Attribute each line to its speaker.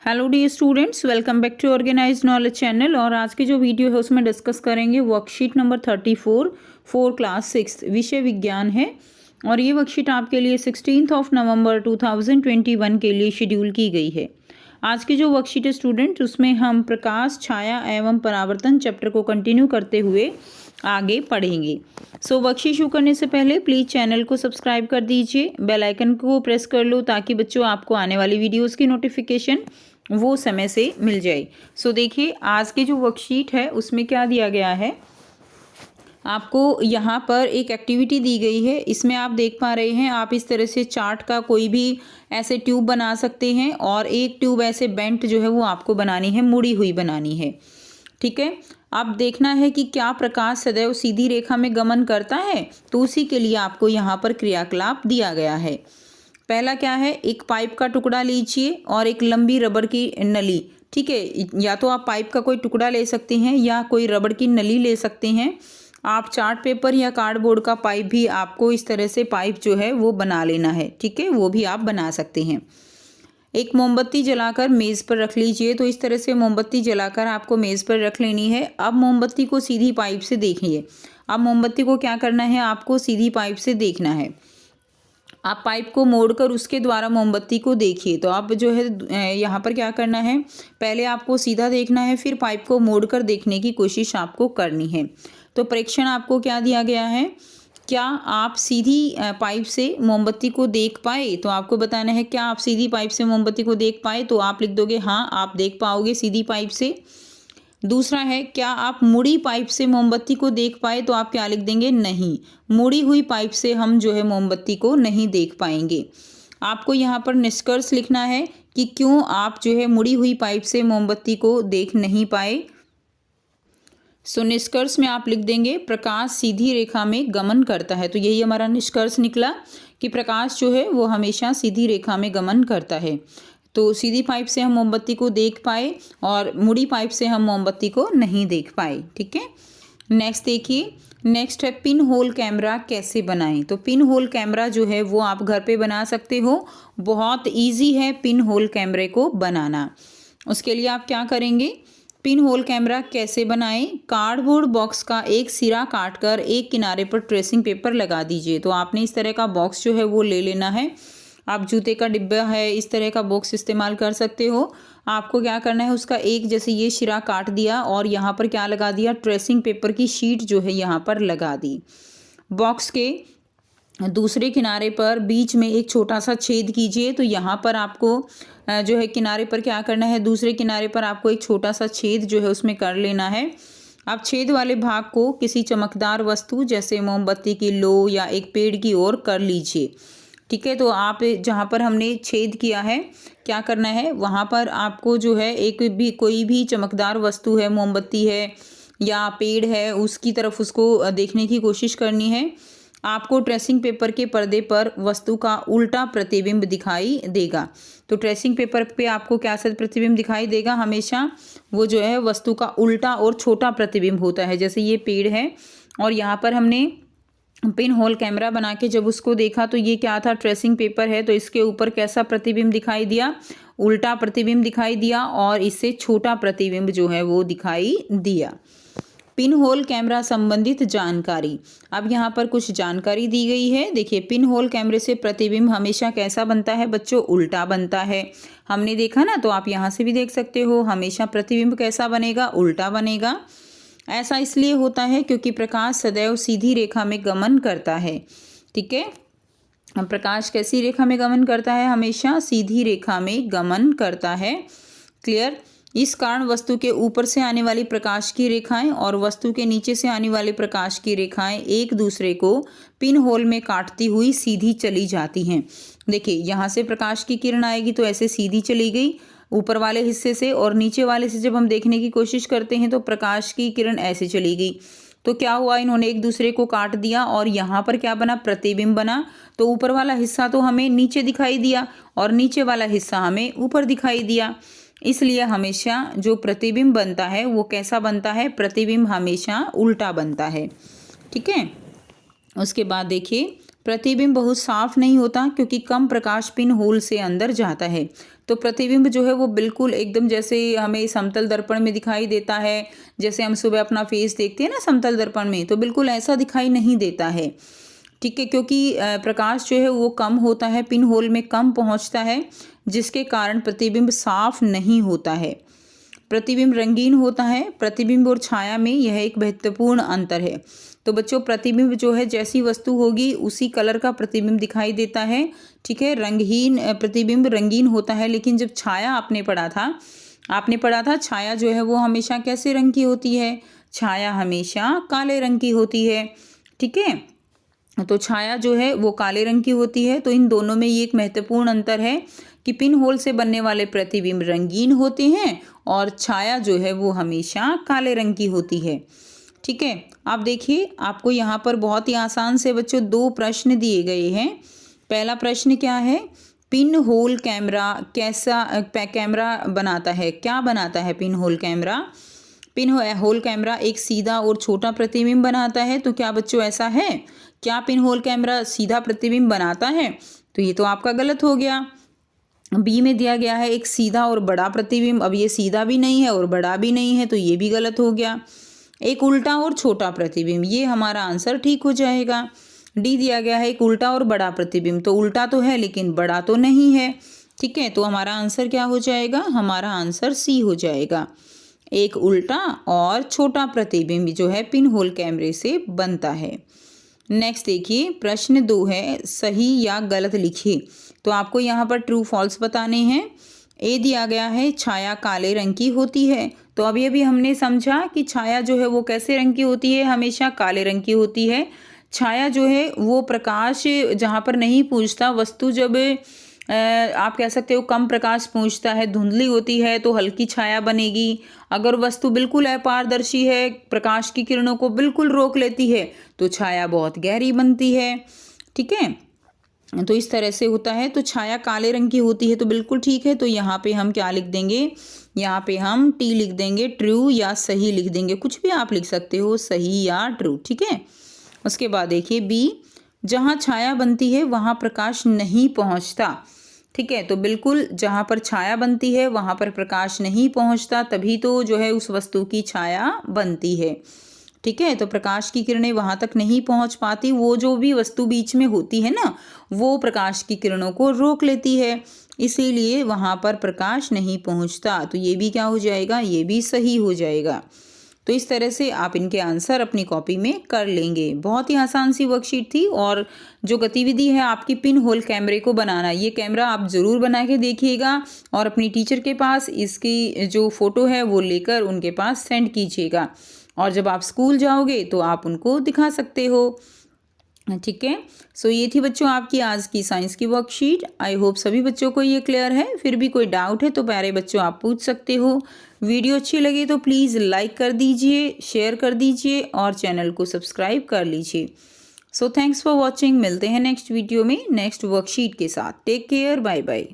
Speaker 1: Hello dear students, welcome back to organise knowledge channel. और आज की जो वीडियो है उसमें डिस्कस करेंगे वर्कशीट नंबर 34 फॉर क्लास 6 विषय विज्ञान है। और ये वर्कशीट आपके लिए 16 नवंबर 2021 के लिए शेड्यूल की गई है। आज की जो वर्कशीट है स्टूडेंट, उसमें हम प्रकाश, छाया एवं परावर्तन चैप्टर को कंटिन्यू करते हुए आगे पढ़ेंगे। वर्कशीट शुरू करने से पहले प्लीज़ चैनल को सब्सक्राइब कर दीजिए, बेल आइकन को प्रेस कर लो ताकि बच्चों आपको आने वाली वीडियोस की नोटिफिकेशन वो समय से मिल जाए। देखिए आज की जो वर्कशीट है उसमें क्या दिया गया है, आपको यहाँ पर एक एक्टिविटी दी गई है। इसमें आप देख पा रहे हैं, आप इस तरह से चार्ट का कोई भी ऐसे ट्यूब बना सकते हैं और एक ट्यूब ऐसे बेंट जो है वो आपको बनानी है, मुड़ी हुई बनानी है। ठीक है, अब देखना है कि क्या प्रकाश सदैव सीधी रेखा में गमन करता है, तो उसी के लिए आपको यहाँ पर क्रियाकलाप दिया गया है। पहला क्या है, एक पाइप का टुकड़ा लीजिए और एक लंबी रबड़ की नली। ठीक है, या तो आप पाइप का कोई टुकड़ा ले सकते हैं या कोई रबड़ की नली ले सकते हैं। आप चार्ट पेपर या कार्डबोर्ड का पाइप भी आपको इस तरह से पाइप जो है वो बना लेना है। ठीक है, वो भी आप बना सकते हैं। एक मोमबत्ती जलाकर मेज़ पर रख लीजिए। तो इस तरह से मोमबत्ती जलाकर आपको मेज़ पर रख लेनी है। अब मोमबत्ती को सीधी पाइप से देखिए। अब मोमबत्ती को क्या करना है, आपको सीधी पाइप से देखना है। आप पाइप को मोड़कर उसके द्वारा मोमबत्ती को देखिए। तो आप जो है यहाँ पर क्या करना है, पहले आपको सीधा देखना है, फिर पाइप को मोड़कर देखने की कोशिश आपको करनी है। तो परीक्षण आपको क्या दिया गया है, क्या आप सीधी पाइप से मोमबत्ती को देख पाए। तो आपको बताना है क्या आप सीधी पाइप से मोमबत्ती को देख पाए। तो आप लिख दोगे हाँ, आप देख पाओगे सीधी पाइप से। दूसरा है, क्या आप मुड़ी पाइप से मोमबत्ती को देख पाए। तो आप क्या लिख देंगे, नहीं, मुड़ी हुई पाइप से हम जो है मोमबत्ती को नहीं देख पाएंगे। आपको यहाँ पर निष्कर्ष लिखना है कि क्यों आप जो है मुड़ी हुई पाइप से मोमबत्ती को देख नहीं पाए। निष्कर्ष में आप लिख देंगे प्रकाश सीधी रेखा में गमन करता है। तो यही हमारा निष्कर्ष निकला कि प्रकाश जो है वो हमेशा सीधी रेखा में गमन करता है। तो सीधी पाइप से हम मोमबत्ती को देख पाए और मुड़ी पाइप से हम मोमबत्ती को नहीं देख पाए। ठीक है, नेक्स्ट देखिए, नेक्स्ट है पिन होल कैमरा कैसे बनाएं। तो पिन होल कैमरा जो है वो आप घर पे बना सकते हो। बहुत इजी है पिन होल कैमरे को बनाना। उसके लिए आप क्या करेंगे, पिन होल कैमरा कैसे बनाएं, कार्डबोर्ड बॉक्स का एक सिरा काटकर एक किनारे पर ट्रेसिंग पेपर लगा दीजिए। तो आपने इस तरह का बॉक्स जो है वो ले लेना है। आप जूते का डिब्बा है, इस तरह का बॉक्स इस्तेमाल कर सकते हो। आपको क्या करना है, उसका एक जैसे ये शिरा काट दिया और यहाँ पर क्या लगा दिया, ट्रेसिंग पेपर की शीट जो है यहाँ पर लगा दी। बॉक्स के दूसरे किनारे पर बीच में एक छोटा सा छेद कीजिए। तो यहाँ पर आपको जो है किनारे पर क्या करना है, दूसरे किनारे पर आपको एक छोटा सा छेद जो है उसमें कर लेना है। आप छेद वाले भाग को किसी चमकदार वस्तु जैसे मोमबत्ती की लो या एक पेड़ की ओर कर लीजिए। ठीक है, तो आप जहाँ पर हमने छेद किया है क्या करना है, वहाँ पर आपको जो है एक भी कोई भी चमकदार वस्तु है, मोमबत्ती है या पेड़ है, उसकी तरफ उसको देखने की कोशिश करनी है। आपको ट्रेसिंग पेपर के पर्दे पर वस्तु का उल्टा प्रतिबिंब दिखाई देगा। तो ट्रेसिंग पेपर पे आपको क्या सा प्रतिबिंब दिखाई देगा, हमेशा वो जो है वस्तु का उल्टा और छोटा प्रतिबिंब होता है। जैसे ये पेड़ है और यहाँ पर हमने पिन होल कैमरा बना के जब उसको देखा तो ये क्या था, ट्रेसिंग पेपर है। तो इसके ऊपर कैसा प्रतिबिंब दिखाई दिया, उल्टा प्रतिबिंब दिखाई दिया और इससे छोटा प्रतिबिंब जो है वो दिखाई दिया। पिन होल कैमरा संबंधित जानकारी। अब यहाँ पर कुछ जानकारी दी गई है। देखिए, पिन होल कैमरे से प्रतिबिंब हमेशा कैसा बनता है बच्चों, उल्टा बनता है। हमने देखा ना, तो आप यहाँ से भी देख सकते हो, हमेशा प्रतिबिंब कैसा बनेगा, उल्टा बनेगा। ऐसा इसलिए होता है क्योंकि प्रकाश सदैव सीधी रेखा में गमन करता है। ठीक है, प्रकाश कैसी रेखा में गमन करता है, हमेशा सीधी रेखा में गमन करता है। क्लियर। इस कारण वस्तु के ऊपर से आने वाली प्रकाश की रेखाएं और वस्तु के नीचे से आने वाली प्रकाश की रेखाएं एक दूसरे को पिन होल में काटती हुई सीधी चली जाती हैं। देखिए, यहाँ से प्रकाश की किरण आएगी तो ऐसे सीधी चली गई ऊपर वाले हिस्से से, और नीचे वाले से जब हम देखने की कोशिश करते हैं तो प्रकाश की किरण ऐसे चली गई। तो क्या हुआ, इन्होंने एक दूसरे को काट दिया और यहाँ पर क्या बना, प्रतिबिंब बना। तो ऊपर वाला हिस्सा तो हमें नीचे दिखाई दिया और नीचे वाला हिस्सा हमें ऊपर दिखाई दिया। इसलिए हमेशा जो प्रतिबिंब बनता है वो कैसा बनता है, प्रतिबिंब हमेशा उल्टा बनता है। ठीक है, उसके बाद देखिए, प्रतिबिंब बहुत साफ नहीं होता क्योंकि कम प्रकाश पिन होल से अंदर जाता है। तो प्रतिबिंब जो है वो बिल्कुल एकदम जैसे हमें समतल दर्पण में दिखाई देता है, जैसे हम सुबह अपना फेस देखते हैं ना समतल दर्पण में, तो बिल्कुल ऐसा दिखाई नहीं देता है। ठीक है, क्योंकि प्रकाश जो है वो कम होता है, पिन होल में कम पहुंचता है, जिसके कारण प्रतिबिंब साफ नहीं होता है। प्रतिबिंब रंगीन होता है। प्रतिबिंब और छाया में यह एक महत्वपूर्ण अंतर है। तो बच्चों, प्रतिबिंब जो है जैसी वस्तु होगी उसी कलर का प्रतिबिंब दिखाई देता है। ठीक है, रंगहीन प्रतिबिंब रंगीन होता है, लेकिन जब छाया आपने पढ़ा था छाया जो है वो हमेशा कैसे रंग की होती है? छाया हमेशा काले रंग की होती है। ठीक है, तो छाया जो है वो काले रंग की होती है। तो इन दोनों में ये एक महत्वपूर्ण अंतर है कि पिन होल से बनने वाले प्रतिबिंब रंगीन होते हैं और छाया जो है वो हमेशा काले रंग की होती है। ठीक है, आप देखिए, आपको यहाँ पर बहुत ही आसान से बच्चों 2 प्रश्न दिए गए हैं। पहला प्रश्न क्या है? पिन होल कैमरा कैमरा बनाता है? क्या बनाता है pin hole camera? Pin hole camera एक सीधा और छोटा प्रतिबिंब बनाता है। तो क्या बच्चों ऐसा है? क्या पिन होल कैमरा सीधा प्रतिबिंब बनाता है? तो ये तो आपका गलत हो गया। बी में दिया गया है एक सीधा और बड़ा प्रतिबिंब। अब ये सीधा भी नहीं है और बड़ा भी नहीं है, तो ये भी गलत हो गया। एक उल्टा और छोटा प्रतिबिंब, ये हमारा आंसर ठीक हो जाएगा। डी दिया गया है एक उल्टा और बड़ा प्रतिबिंब, तो उल्टा तो है लेकिन बड़ा तो नहीं है। ठीक है, तो हमारा आंसर क्या हो जाएगा? हमारा आंसर सी हो जाएगा। एक उल्टा और छोटा प्रतिबिंब जो है पिन होल कैमरे से बनता है। नेक्स्ट देखिए, प्रश्न 2 है, सही या गलत लिखिए। तो आपको यहाँ पर ट्रू फॉल्स बताने हैं। ए दिया गया है छाया काले रंग की होती है। तो अभी हमने समझा कि छाया जो है वो कैसे रंग की होती है? हमेशा काले रंग की होती है। छाया जो है वो प्रकाश जहाँ पर नहीं पहुँचता, वस्तु जब आप कह सकते हो कम प्रकाश पहुँचता है, धुंधली होती है, तो हल्की छाया बनेगी। अगर वस्तु बिल्कुल अपारदर्शी है, प्रकाश की किरणों को बिल्कुल रोक लेती है, तो छाया बहुत गहरी बनती है। ठीक है, तो इस तरह से होता है। तो छाया काले रंग की होती है, तो बिल्कुल ठीक है। तो यहाँ पे हम क्या लिख देंगे? यहाँ पे हम टी लिख देंगे, ट्रू या सही लिख देंगे, कुछ भी आप लिख सकते हो, सही या ट्रू। ठीक है, उसके बाद देखिए बी, जहाँ छाया बनती है वहाँ प्रकाश नहीं पहुँचता। ठीक है, तो बिल्कुल जहाँ पर छाया बनती है वहाँ पर प्रकाश नहीं पहुँचता, तभी तो जो है उस वस्तु की छाया बनती है। ठीक है, तो प्रकाश की किरणें वहाँ तक नहीं पहुँच पाती, वो जो भी वस्तु बीच में होती है ना, वो प्रकाश की किरणों को रोक लेती है, इसीलिए वहाँ पर प्रकाश नहीं पहुँचता। तो ये भी क्या हो जाएगा? ये भी सही हो जाएगा। तो इस तरह से आप इनके आंसर अपनी कॉपी में कर लेंगे। बहुत ही आसान सी वर्कशीट थी। और जो गतिविधि है आपकी पिन होल कैमरे को बनाना, ये कैमरा आप ज़रूर बना के देखिएगा और अपनी टीचर के पास इसकी जो फ़ोटो है वो लेकर उनके पास सेंड कीजिएगा। और जब आप स्कूल जाओगे तो आप उनको दिखा सकते हो। ठीक है, सो ये थी बच्चों आपकी आज की साइंस की वर्कशीट। आई होप सभी बच्चों को ये क्लियर है। फिर भी कोई डाउट है तो प्यारे बच्चों आप पूछ सकते हो। वीडियो अच्छी लगी तो प्लीज़ लाइक कर दीजिए, शेयर कर दीजिए और चैनल को सब्सक्राइब कर लीजिए। So thanks for watching. मिलते हैं नेक्स्ट वीडियो में नेक्स्ट वर्कशीट के साथ। Take care, bye bye.